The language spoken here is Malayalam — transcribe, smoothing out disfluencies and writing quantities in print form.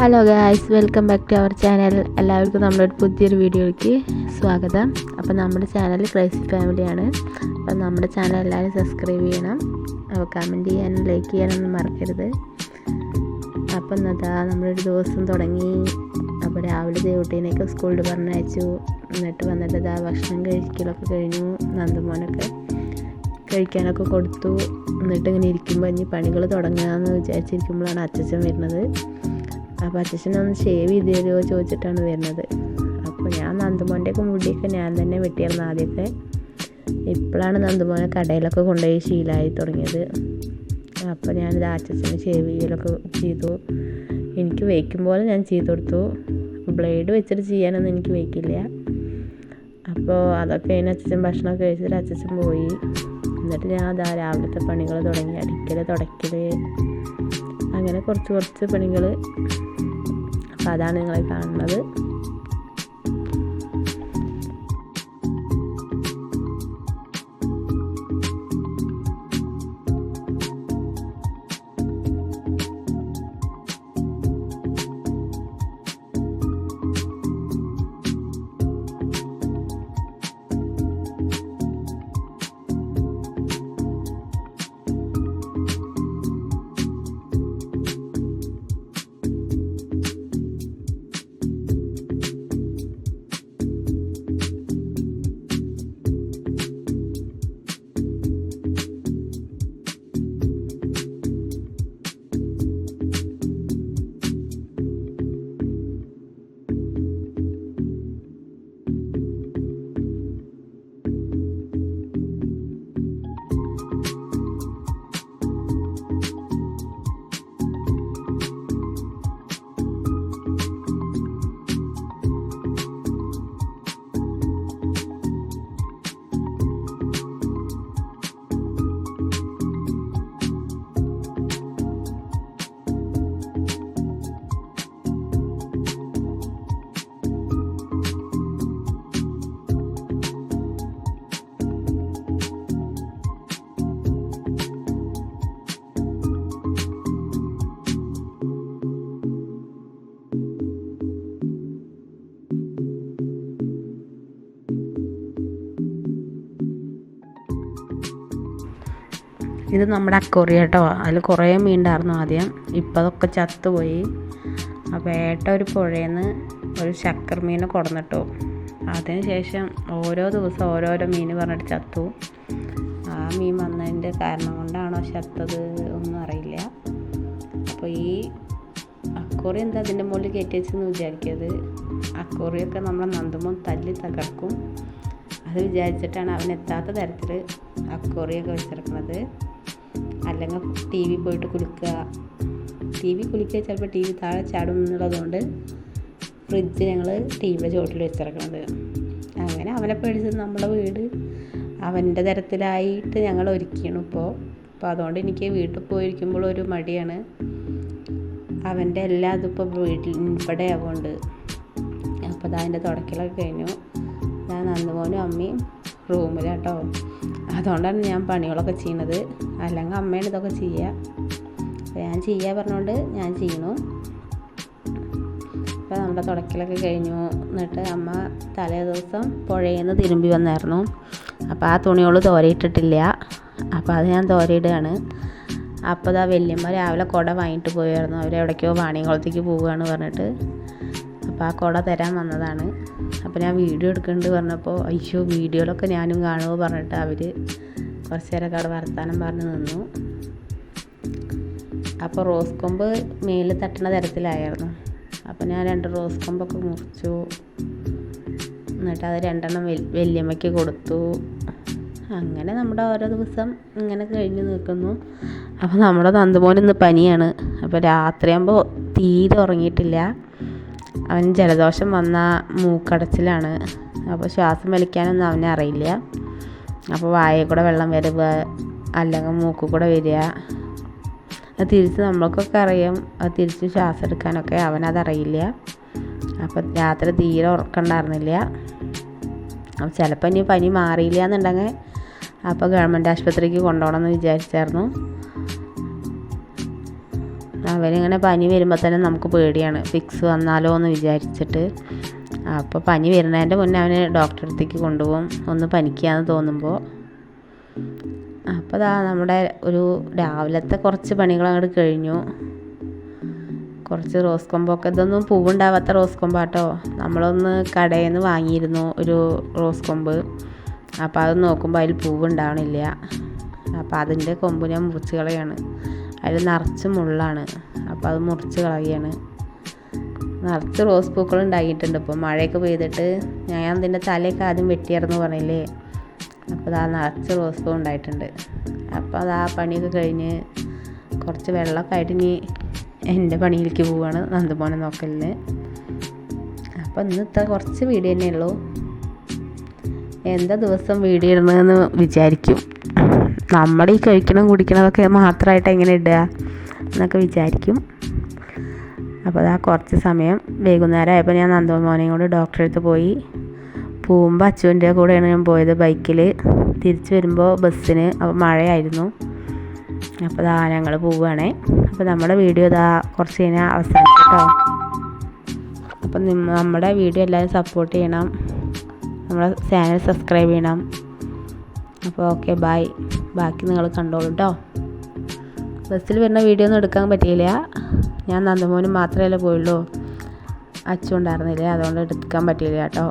Hello guys, welcome back to our channel. എല്ലാവർക്കും നമ്മുടെ പുതിയൊരു വീഡിയോയ്ക്ക് സ്വാഗതം. അപ്പോൾ നമ്മുടെ ചാനൽ ക്രൈസി ഫാമിലിയാണ്. അപ്പോൾ നമ്മുടെ ചാനൽ എല്ലാവരും സബ്സ്ക്രൈബ് ചെയ്യണം. അപ്പോൾ കമൻറ്റ് ചെയ്യാനും ലൈക്ക് ചെയ്യാനൊന്നും മറക്കരുത്. അപ്പം എന്നതാ നമ്മളൊരു ദിവസം തുടങ്ങി. അപ്പോൾ രാവിലെ കുട്ടീനെയൊക്കെ സ്കൂളിൽ പറഞ്ഞയച്ചു. എന്നിട്ട് വന്നിട്ട് ഇതാ ഭക്ഷണം കഴിക്കലൊക്കെ കഴിഞ്ഞു. നന്ദുമോനൊക്കെ കഴിക്കാനൊക്കെ കൊടുത്തു. എന്നിട്ട് ഇങ്ങനെ ഇരിക്കുമ്പോൾ ഇനി പണികൾ തുടങ്ങാമെന്ന് വിചാരിച്ചിരിക്കുമ്പോഴാണ് അച്ഛൻ വരുന്നത്. അപ്പോൾ അച്ഛനൊന്ന് ഷേവ് ചെയ്ത് തരുമോ ചോദിച്ചിട്ടാണ് വരുന്നത്. അപ്പോൾ ഞാൻ നന്ദുമോൻ്റെയൊക്കെ മുടിയൊക്കെ ഞാൻ തന്നെ വെട്ടിയായിരുന്നു ആദ്യമൊക്കെ. ഇപ്പോഴാണ് നന്ദുമോനെ കടയിലൊക്കെ കൊണ്ടുപോയി ശീലമായി തുടങ്ങിയത്. അപ്പോൾ ഞാനിത് അച്ഛന് ഷേവ് ചെയ്യലൊക്കെ ചെയ്തു. എനിക്ക് വയ്ക്കും പോലെ ഞാൻ ചെയ്ത് കൊടുത്തു. ബ്ലേഡ് വെച്ചിട്ട് ചെയ്യാനൊന്നും എനിക്ക് വയ്ക്കില്ല. അപ്പോൾ അതൊക്കെ അതിന് അച്ഛൻ ഭക്ഷണമൊക്കെ കഴിച്ചിട്ട് അച്ഛൻ പോയി. എന്നിട്ട് ഞാൻ അതാ രാവിലത്തെ പണികൾ തുടങ്ങി. അടിക്കൽ, തുടയ്ക്കൽ, അങ്ങനെ കുറച്ച് പണികൾ. അപ്പോൾ അതാണ് നിങ്ങളെ കാണുന്നത്. ഇത് നമ്മുടെ അക്കോറി കേട്ടോ. അതിൽ കുറേ മീനുണ്ടായിരുന്നു ആദ്യം. ഇപ്പം അതൊക്കെ ചത്തുപോയി. അപ്പോൾ ഒരു പുഴയിൽ നിന്ന് ഒരു ശക്കർ മീനെ കൊടുന്നിട്ടു. അതിന് ശേഷം ഓരോ ദിവസം ഓരോരോ മീൻ പറഞ്ഞിട്ട് ചത്തു. ആ മീൻ വന്നതിൻ്റെ കാരണം കൊണ്ടാണോ ചത്തത് ഒന്നും അറിയില്ല. അപ്പോൾ ഈ അക്കോറി എന്താ അതിൻ്റെ മുകളിൽ കയറ്റി വെച്ചെന്ന് വിചാരിക്കരുത്. അക്കോറിയൊക്കെ നമ്മളെ നന്ദുമോൻ തല്ലി തകർക്കും. അത് വിചാരിച്ചിട്ടാണ് അവനെത്താത്ത തരത്തിൽ അക്കോറിയൊക്കെ വെച്ചിരിക്കുന്നത്. അല്ലെങ്കിൽ ടി വി പോയിട്ട് കുളിക്കുക ചിലപ്പോൾ ടി വി താഴെ ചാടും എന്നുള്ളതുകൊണ്ട് ഫ്രിഡ്ജ് ഞങ്ങൾ ടി വിയുടെ ചുവട്ടിൽ വെച്ചിറക്കുന്നത്. അങ്ങനെ അവനെ പേടിച്ചത് നമ്മുടെ വീട് അവൻ്റെ തരത്തിലായിട്ട് ഞങ്ങൾ ഒരുക്കിയാണ് ഇപ്പോൾ. അതുകൊണ്ട് എനിക്ക് വീട്ടിൽ പോയിരിക്കുമ്പോൾ ഒരു മടിയാണ്. അവൻ്റെ എല്ലാ ഇതിപ്പോൾ വീട്ടിൽ ഇവിടെ ആവുന്നുണ്ട്. അപ്പോൾ അതിൻ്റെ തുടക്കലൊക്കെ കഴിഞ്ഞു. ഞാൻ നന്ദുമോനും അമ്മയും റൂമിലാട്ടോ. അതുകൊണ്ടാണ് ഞാൻ പണികളൊക്കെ ചെയ്യുന്നത്. അല്ലെങ്കിൽ അമ്മയാണ് ഇതൊക്കെ ചെയ്യുക. അപ്പോൾ ഞാൻ ചെയ്യാൻ പറഞ്ഞുകൊണ്ട് ഞാൻ ചെയ്യണു. അപ്പോൾ നമ്മുടെ തുടക്കലൊക്കെ കഴിഞ്ഞു. എന്നിട്ട് അമ്മ തലേ ദിവസം പുഴയിൽ നിന്ന് തിരുമ്പി വന്നായിരുന്നു. അപ്പോൾ ആ തുണികൾ തോരയിട്ടിട്ടില്ല. അപ്പോൾ അത് ഞാൻ തോരയിടുകയാണ്. അപ്പോൾ ഇതാ വല്യമ്മ രാവിലെ കുട വാങ്ങിയിട്ട് പോയായിരുന്നു. അവരെവിടേക്കോ വാണിയംകുളത്തേക്ക് പോവുകയാണ് പറഞ്ഞിട്ട്. അപ്പോൾ ആ കുട തരാൻ വന്നതാണ്. അപ്പോൾ ഞാൻ വീഡിയോ എടുക്കുന്നുണ്ട് പറഞ്ഞപ്പോൾ അയ്യോ വീഡിയോയിലൊക്കെ ഞാനും കാണുമോ പറഞ്ഞിട്ട് അവർ കുറച്ച് നേരമൊക്കെ അവിടെ വർത്താനം പറഞ്ഞ് നിന്നു. അപ്പോൾ റോസ് കൊമ്പ് മേലിൽ തട്ടുന്ന തരത്തിലായിരുന്നു. അപ്പോൾ ഞാൻ 2 റോസ് കൊമ്പൊക്കെ മുറിച്ചു. എന്നിട്ട് അത് 2 വല്യമ്മയ്ക്ക് കൊടുത്തു. അങ്ങനെ നമ്മുടെ ഓരോ ദിവസം ഇങ്ങനെ കഴിഞ്ഞ് നിൽക്കുന്നു. അപ്പോൾ നമ്മുടെ നന്ദുമോൻ ഇന്ന് പനിയാണ്. അപ്പോൾ രാത്രിയാകുമ്പോൾ തീരെ ഉറങ്ങിയിട്ടില്ല. അവൻ ജലദോഷം വന്ന മൂക്കടച്ചിലാണ്. അപ്പോൾ ശ്വാസം വലിക്കാനൊന്നും അവനെ അറിയില്ല. അപ്പോൾ വായയിൽ കൂടെ വെള്ളം വരിക, അല്ലെങ്കിൽ മൂക്കിൽ കൂടെ വരിക. അത് തിരിച്ച് നമ്മൾക്കൊക്കെ അറിയാം. അത് തിരിച്ച് ശ്വാസം എടുക്കാനൊക്കെ അവനതറിയില്ല. അപ്പോൾ രാത്രി തീരെ ഉറക്കമുണ്ടായിരുന്നില്ല. അപ്പോൾ ചിലപ്പോൾ ഇനി പനി മാറിയില്ല എന്നുണ്ടെങ്കിൽ അപ്പോൾ ഗവൺമെൻറ് ആശുപത്രിക്ക് കൊണ്ടുപോകണമെന്ന് വിചാരിച്ചായിരുന്നു. അവനിങ്ങനെ പനി വരുമ്പോൾ തന്നെ നമുക്ക് പേടിയാണ്, ഫിക്സ് വന്നാലോ എന്ന് വിചാരിച്ചിട്ട്. അപ്പോൾ പനി വരുന്നതിൻ്റെ മുന്നേ അവന് ഡോക്ടറെ അടുത്തേക്ക് കൊണ്ടുപോകും, ഒന്ന് പനിക്കാന്ന് തോന്നുമ്പോൾ. അപ്പോൾ ദാ നമ്മുടെ ഒരു രാവിലത്തെ കുറച്ച് പണികൾ അങ്ങോട്ട് കഴിഞ്ഞു. കുറച്ച് റോസ് കൊമ്പൊക്കെ, ഇതൊന്നും പൂവുണ്ടാവാത്ത റോസ് കൊമ്പാട്ടോ. നമ്മളൊന്ന് കടയിൽ നിന്ന് വാങ്ങിയിരുന്നു ഒരു റോസ് കൊമ്പ്. അപ്പോൾ അത് നോക്കുമ്പോൾ അതിൽ പൂവുണ്ടാവണില്ല. അപ്പോൾ അതിൻ്റെ കൊമ്പ് ഞാൻ മുറിച്ച് കളയാണ്. അതിൽ നിറച്ച് മുള്ളാണ്, അപ്പോൾ അത് മുറിച്ച് കളയുകയാണ്. നിറച്ച് റോസ് പൂക്കൾ ഉണ്ടാക്കിയിട്ടുണ്ട്. ഇപ്പോൾ മഴയൊക്കെ പെയ്തിട്ട് ഞാൻ അതിൻ്റെ തലയൊക്കെ ആദ്യം വെട്ടിയായിരുന്നു പറഞ്ഞില്ലേ. അപ്പോൾ അതാ നിറച്ച് റോസ് പൂ ഉണ്ടായിട്ടുണ്ട്. അപ്പോൾ അതാ പണിയൊക്കെ കഴിഞ്ഞ് കുറച്ച് വെള്ളമൊക്കെ ആയിട്ട് ഇനി എൻ്റെ പണിയിലേക്ക് പോവുകയാണ്, നന്ദുമോനെ നോക്കലിന്. അപ്പോൾ ഇന്നത്തെ കുറച്ച് വീഡിയോ തന്നെ ഉള്ളൂ. എന്താ ദിവസം വീഡിയോ ഇടുന്നതെന്ന് വിചാരിക്കും. നമ്മുടെ ഈ കഴിക്കണം കുടിക്കണതൊക്കെ മാത്രമായിട്ട് എങ്ങനെ ഇടുക എന്നൊക്കെ വിചാരിക്കും. അപ്പോൾ അതാ കുറച്ച് സമയം വൈകുന്നേരം ആയപ്പോൾ ഞാൻ നന്ദുമോനെയും കൂടെ ഡോക്ടറെ അടുത്ത് പോയി. പോകുമ്പോൾ അച്ചുവിൻ്റെ കൂടെയാണ് ഞാൻ പോയത് ബൈക്കിൽ. തിരിച്ച് വരുമ്പോൾ ബസ്സിന്. അപ്പോൾ മഴയായിരുന്നു. അപ്പോൾ ഇതാ ഞങ്ങൾ പോവുകയാണേ. അപ്പോൾ നമ്മുടെ വീഡിയോ ഇതാ കുറച്ച് കഴിഞ്ഞാൽ അവസാനിക്കട്ടോ. അപ്പം നമ്മുടെ വീഡിയോ എല്ലാവരും സപ്പോർട്ട് ചെയ്യണം, നമ്മുടെ ചാനൽ സബ്സ്ക്രൈബ് ചെയ്യണം. അപ്പോൾ ഓക്കെ ബൈ. ബാക്കി നിങ്ങൾ കണ്ടോളൂ കേട്ടോ. ബസ്സിൽ വരുന്ന വീഡിയോ ഒന്നും എടുക്കാൻ പറ്റിയില്ല. ഞാൻ നന്ദുമോനും മാത്രമല്ലേ പോയുള്ളൂ, അച്ചു ഉണ്ടായിരുന്നില്ല, അതുകൊണ്ട് എടുക്കാൻ പറ്റിയില്ല കേട്ടോ.